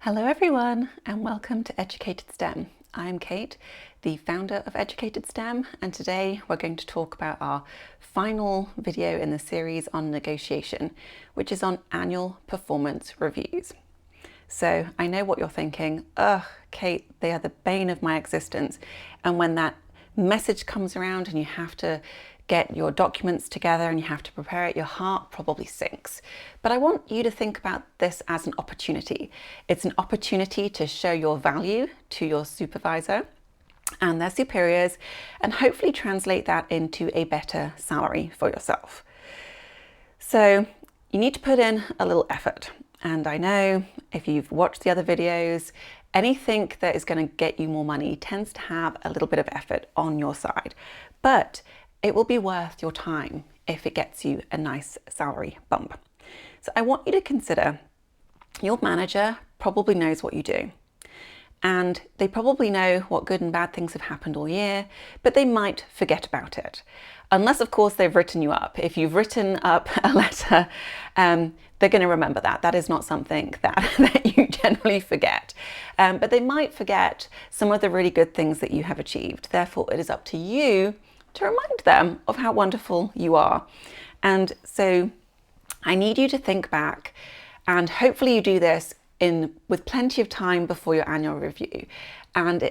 Hello everyone and welcome to Educated STEM. I'm Kate, the founder of Educated STEM, and today we're going to talk about our final video in the series on negotiation, which is on annual performance reviews. So I know what you're thinking, ugh, Kate, they are the bane of my existence. And when that message comes around and you have to get your documents together and you have to prepare it, your heart probably sinks. But I want you to think about this as an opportunity. It's an opportunity to show your value to your supervisor and their superiors and hopefully translate that into a better salary for yourself. So you need to put in a little effort. And I know if you've watched the other videos, anything that is going to get you more money tends to have a little bit of effort on your side. But it will be worth your time if it gets you a nice salary bump. So I want you to consider your manager probably knows what you do. And they probably know what good and bad things have happened all year, but they might forget about it. Unless, of course, they've written you up. If you've written up a letter, they're going to remember that. That is not something that you generally forget. But they might forget some of the really good things that you have achieved. Therefore, it is up to you to remind them of how wonderful you are. And so I need you to think back, and hopefully you do this with plenty of time before your annual review. And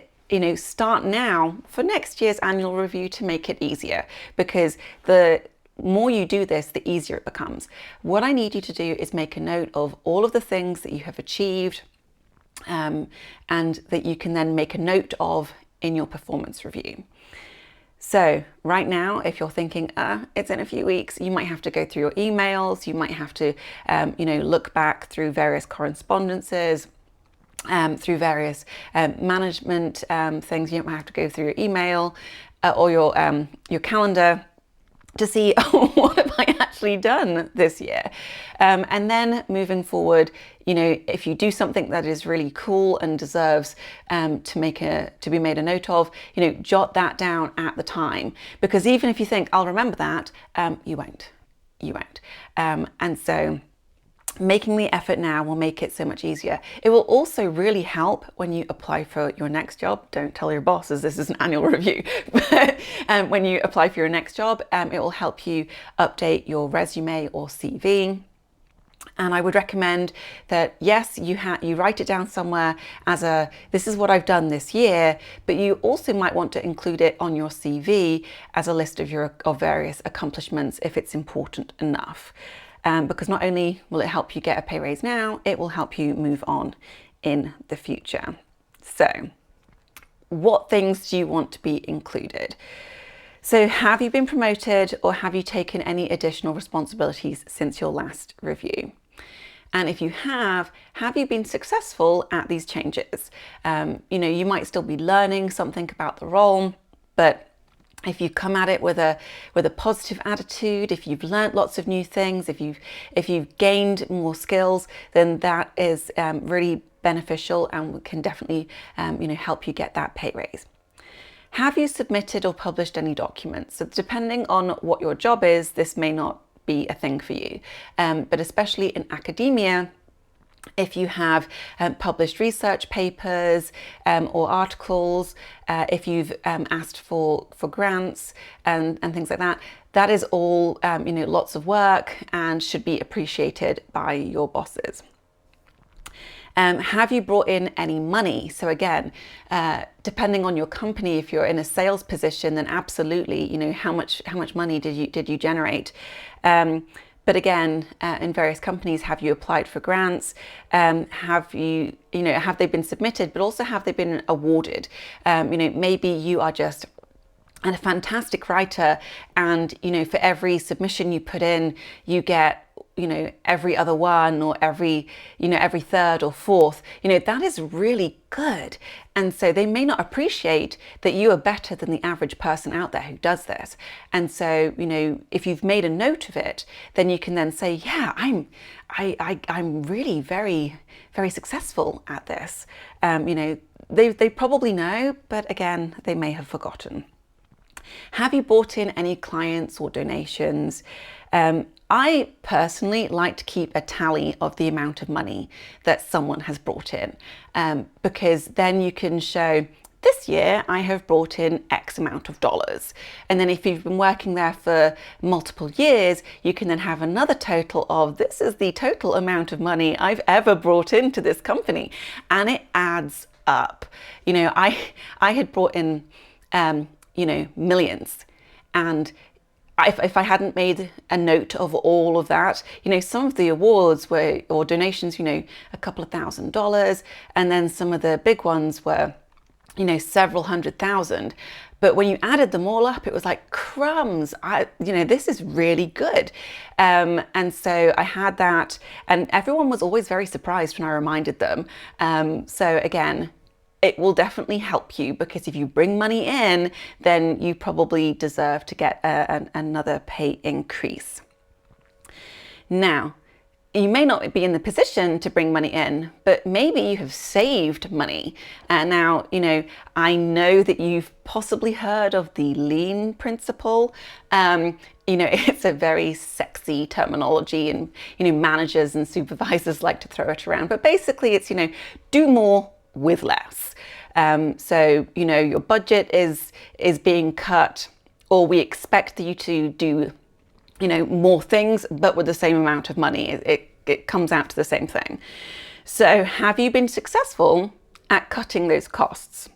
start now for next year's annual review to make it easier, because the more you do this, the easier it becomes. What I need you to do is make a note of all of the things that you have achieved, and that you can then make a note of in your performance review. So right now, if you're thinking, it's in a few weeks, you might have to go through your emails, you might have to, look back through various correspondences, through various management things. You might have to go through your email or your calendar to see what have I actually done this year. And then moving forward, if you do something that is really cool and deserves to be made a note of, jot that down at the time. Because even if you think, I'll remember that, you won't. And so making the effort now will make it so much easier. It will also really help when you apply for your next job. Don't tell your bosses this is an annual review, but when you apply for your next job, it will help you update your resume or CV. And I would recommend that, yes, you write it down somewhere as this is what I've done this year, but you also might want to include it on your CV as a list of various accomplishments if it's important enough. Because not only will it help you get a pay raise now, it will help you move on in the future. So what things do you want to be included? So have you been promoted or have you taken any additional responsibilities since your last review? And if you have you been successful at these changes? You might still be learning something about the role, but if you come at it with a positive attitude, if you've learned lots of new things, if you've gained more skills, then that is really beneficial and can definitely help you get that pay raise. Have you submitted or published any documents? So depending on what your job is, this may not be a thing for you, but especially in academia, if you have published research papers or articles, if you've asked for grants and things like that, that is all lots of work and should be appreciated by your bosses. Have you brought in any money? So again, depending on your company, if you're in a sales position, then absolutely, how much money did you generate? But again, in various companies, have you applied for grants? Have they been submitted, but also have they been awarded? Maybe you are just a fantastic writer and, for every submission you put in, you get every other one or every third or fourth, that is really good. And so they may not appreciate that you are better than the average person out there who does this. And so, if you've made a note of it, then you can then say, yeah, I'm really very, very successful at this. They probably know, but again, they may have forgotten. Have you brought in any clients or donations? I personally like to keep a tally of the amount of money that someone has brought in, because then you can show, this year I have brought in X amount of dollars. And then if you've been working there for multiple years, you can then have another total of, this is the total amount of money I've ever brought into this company. And it adds up. I had brought in, millions. And if I hadn't made a note of all of that, some of the awards or donations, a couple of $1,000s, and then some of the big ones were, several $100,000. But when you added them all up, it was like crumbs. This is really good. And so I had that, and everyone was always very surprised when I reminded them. So again, it will definitely help you, because if you bring money in, then you probably deserve to get another pay increase. Now, you may not be in the position to bring money in, but maybe you have saved money. And now, I know that you've possibly heard of the lean principle. It's a very sexy terminology, and, managers and supervisors like to throw it around. But basically it's, do more with less. So, your budget is being cut, or we expect you to do, more things, but with the same amount of money. It comes out to the same thing. So have you been successful at cutting those costs?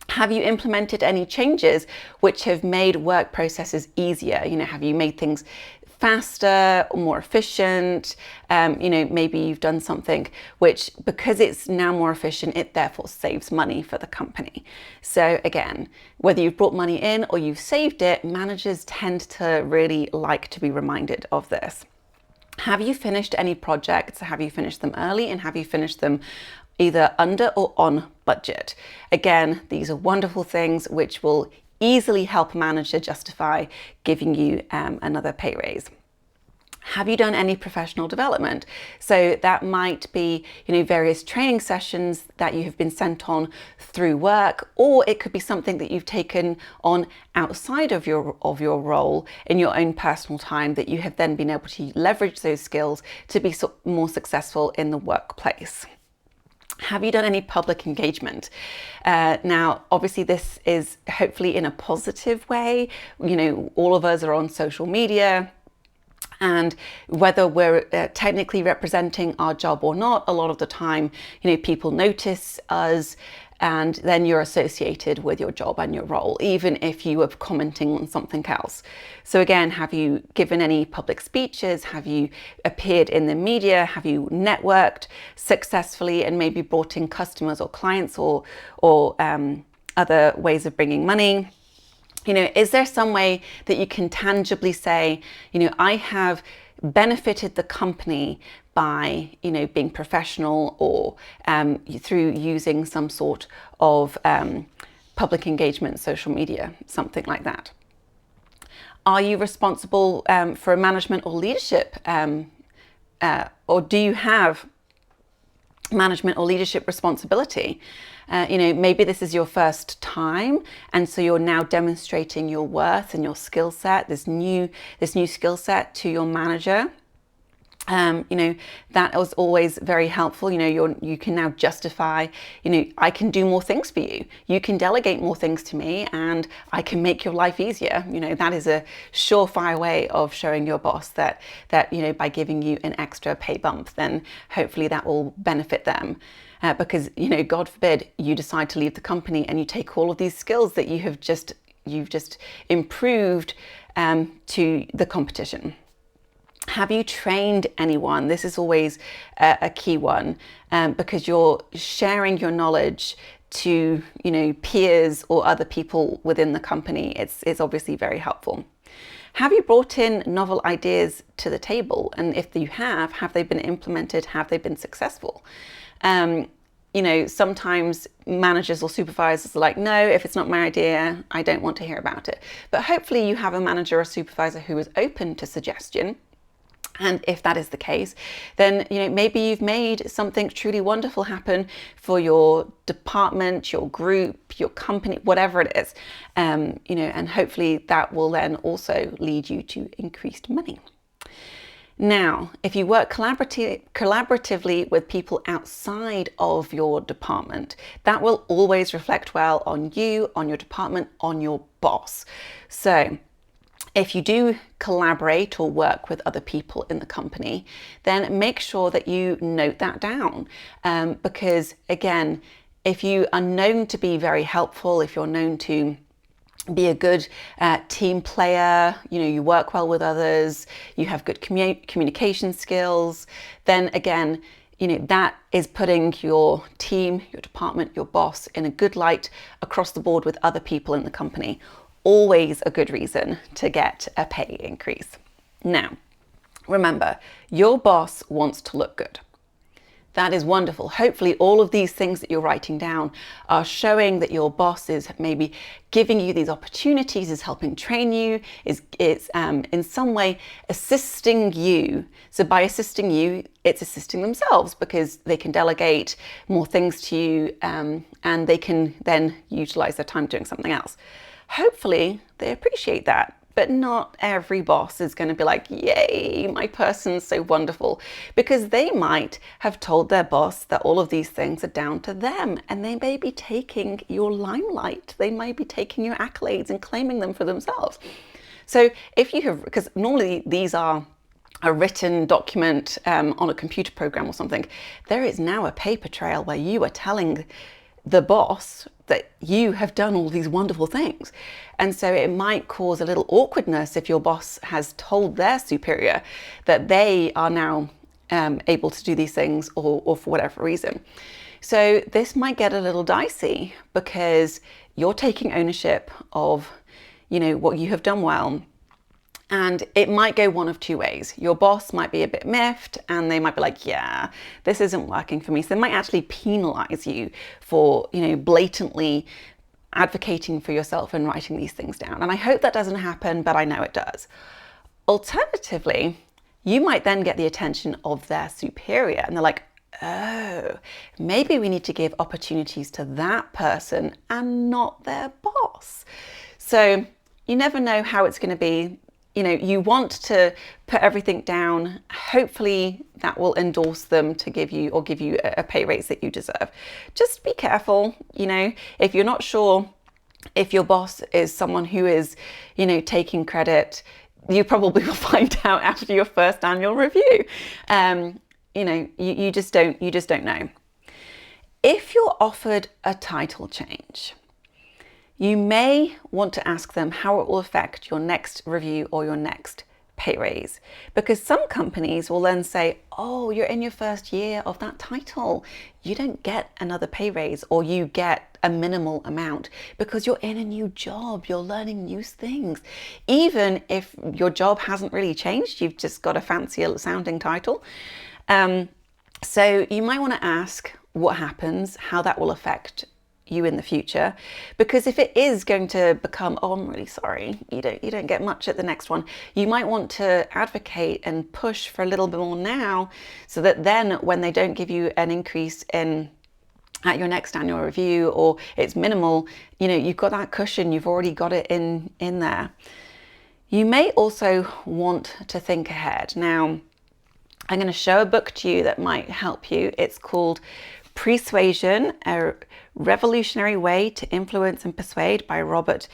Have you implemented any changes which have made work processes easier? Have you made things faster or more efficient? Maybe you've done something which, because it's now more efficient, it therefore saves money for the company. So again, whether you've brought money in or you've saved it, managers tend to really like to be reminded of this. Have you finished any projects? Have you finished them early, and have you finished them either under or on budget? Again, these are wonderful things which will easily help a manager justify giving you another pay raise. Have you done any professional development? So that might be, various training sessions that you have been sent on through work, or it could be something that you've taken on outside of your role in your own personal time, that you have then been able to leverage those skills to be more successful in the workplace. Have you done any public engagement? Now, obviously this is hopefully in a positive way. All of us are on social media, and whether we're technically representing our job or not, a lot of the time, people notice us, and then you're associated with your job and your role, even if you were commenting on something else. So again, have you given any public speeches? Have you appeared in the media? Have you networked successfully and maybe brought in customers or clients or other ways of bringing money? Is there some way that you can tangibly say, I have benefited the company by, being professional, or through using some sort of public engagement, social media, something like that? Are you responsible for management or leadership, or do you have management or leadership responsibility? Maybe this is your first time, and so you're now demonstrating your worth and your skill set, this new skill set to your manager. That was always very helpful. You can now justify, I can do more things for you. You can delegate more things to me, and I can make your life easier. That is a surefire way of showing your boss that by giving you an extra pay bump, then hopefully that will benefit them. Because, God forbid you decide to leave the company and you take all of these skills that you've just improved to the competition. Have you trained anyone? This is always a key one, because you're sharing your knowledge to, peers or other people within the company. It's obviously very helpful. Have you brought in novel ideas to the table? And if you have they been implemented? Have they been successful? Sometimes managers or supervisors are like, no, if it's not my idea, I don't want to hear about it. But hopefully you have a manager or supervisor who is open to suggestion. And if that is the case, then maybe you've made something truly wonderful happen for your department, your group, your company, whatever it is. And hopefully that will then also lead you to increased money. Now, if you work collaboratively with people outside of your department, that will always reflect well on you, on your department, on your boss. So if you do collaborate or work with other people in the company, then make sure that you note that down. Because again, if you are known to be very helpful, if you're known to be a good team player, you work well with others, you have good communication skills, then again, that is putting your team, your department, your boss in a good light across the board with other people in the company. Always a good reason to get a pay increase. Now, remember, your boss wants to look good. That is wonderful. Hopefully all of these things that you're writing down are showing that your boss is maybe giving you these opportunities, is helping train you, is in some way assisting you. So by assisting you, it's assisting themselves because they can delegate more things to you and they can then utilize their time doing something else. Hopefully they appreciate that. But not every boss is going to be like, yay, my person's so wonderful, because they might have told their boss that all of these things are down to them and they may be taking your limelight. They may be taking your accolades and claiming them for themselves. So if you have, because normally these are a written document on a computer program or something, there is now a paper trail where you are telling the boss that you have done all these wonderful things. And so it might cause a little awkwardness if your boss has told their superior that they are now able to do these things or for whatever reason. So this might get a little dicey because you're taking ownership of, what you have done well. And it might go one of two ways. Your boss might be a bit miffed and they might be like, yeah, this isn't working for me. So they might actually penalize you for, blatantly advocating for yourself and writing these things down. And I hope that doesn't happen, but I know it does. Alternatively, you might then get the attention of their superior and they're like, oh, maybe we need to give opportunities to that person and not their boss. So you never know how it's going to be. You want to put everything down. Hopefully that will endorse them to give you a pay raise that you deserve. Just be careful, if you're not sure if your boss is someone who is, taking credit, you probably will find out after your first annual review. You just don't know. If you're offered a title change, you may want to ask them how it will affect your next review or your next pay raise, because some companies will then say, oh, you're in your first year of that title, you don't get another pay raise, or you get a minimal amount because you're in a new job, you're learning new things. Even if your job hasn't really changed, you've just got a fancier sounding title. So you might want to ask what happens, how that will affect you in the future, because if it is going to become, oh, I'm really sorry, you don't get much at the next one, you might want to advocate and push for a little bit more now, so that then when they don't give you an increase at your next annual review, or it's minimal, you've got that cushion, you've already got it in there. You may also want to think ahead. Now, I'm going to show a book to you that might help you. It's called Persuasion, a Revolutionary Way to Influence and Persuade by Robert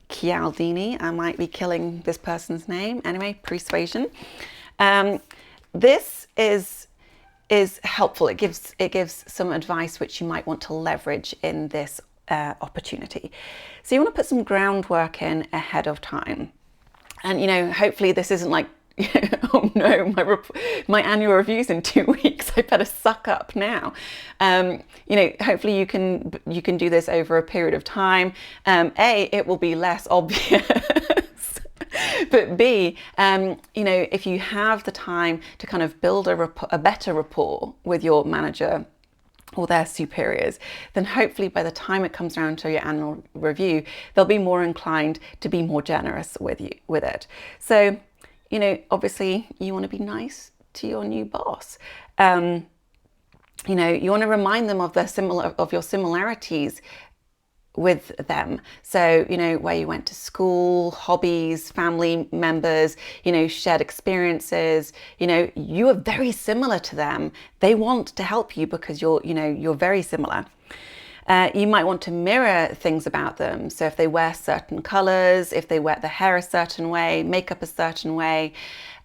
Cialdini. I might be killing this person's name. Anyway, Persuasion. This is helpful. It gives some advice which you might want to leverage in this opportunity. So you want to put some groundwork in ahead of time. And hopefully this isn't like, oh no, my annual review's in 2 weeks, I better suck up now. Hopefully you can do this over a period of time. A, it will be less obvious, but B, if you have the time to kind of build a better rapport with your manager or their superiors, then hopefully by the time it comes around to your annual review, they'll be more inclined to be more generous with it. So obviously you want to be nice to your new boss. You want to remind them of your similarities with them. So, you know, where you went to school, hobbies, family members, you know, shared experiences, you know, you are very similar to them. They want to help you because you're very similar. You might want to mirror things about them. So if they wear certain colors, if they wear their hair a certain way, makeup a certain way,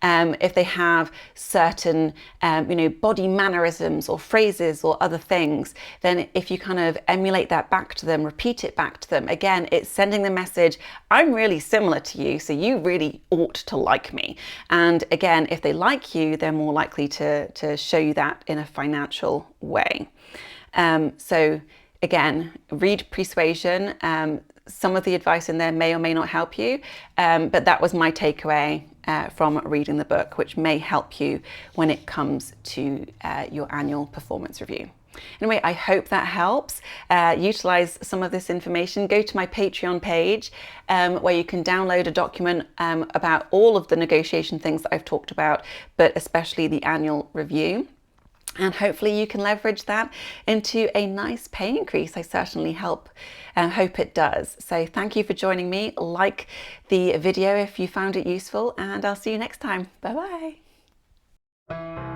if they have certain, body mannerisms or phrases or other things, then if you kind of emulate that back to them, repeat it back to them, again, it's sending the message, I'm really similar to you, so you really ought to like me. And again, if they like you, they're more likely to show you that in a financial way. So again, read Persuasion. Some of the advice in there may or may not help you, but that was my takeaway from reading the book, which may help you when it comes to your annual performance review. Anyway, I hope that helps. Utilize some of this information. Go to my Patreon page where you can download a document about all of the negotiation things that I've talked about, but especially the annual review. And hopefully you can leverage that into a nice pay increase. I certainly hope it does. So thank you for joining me. Like the video if you found it useful, and I'll see you next time. Bye bye.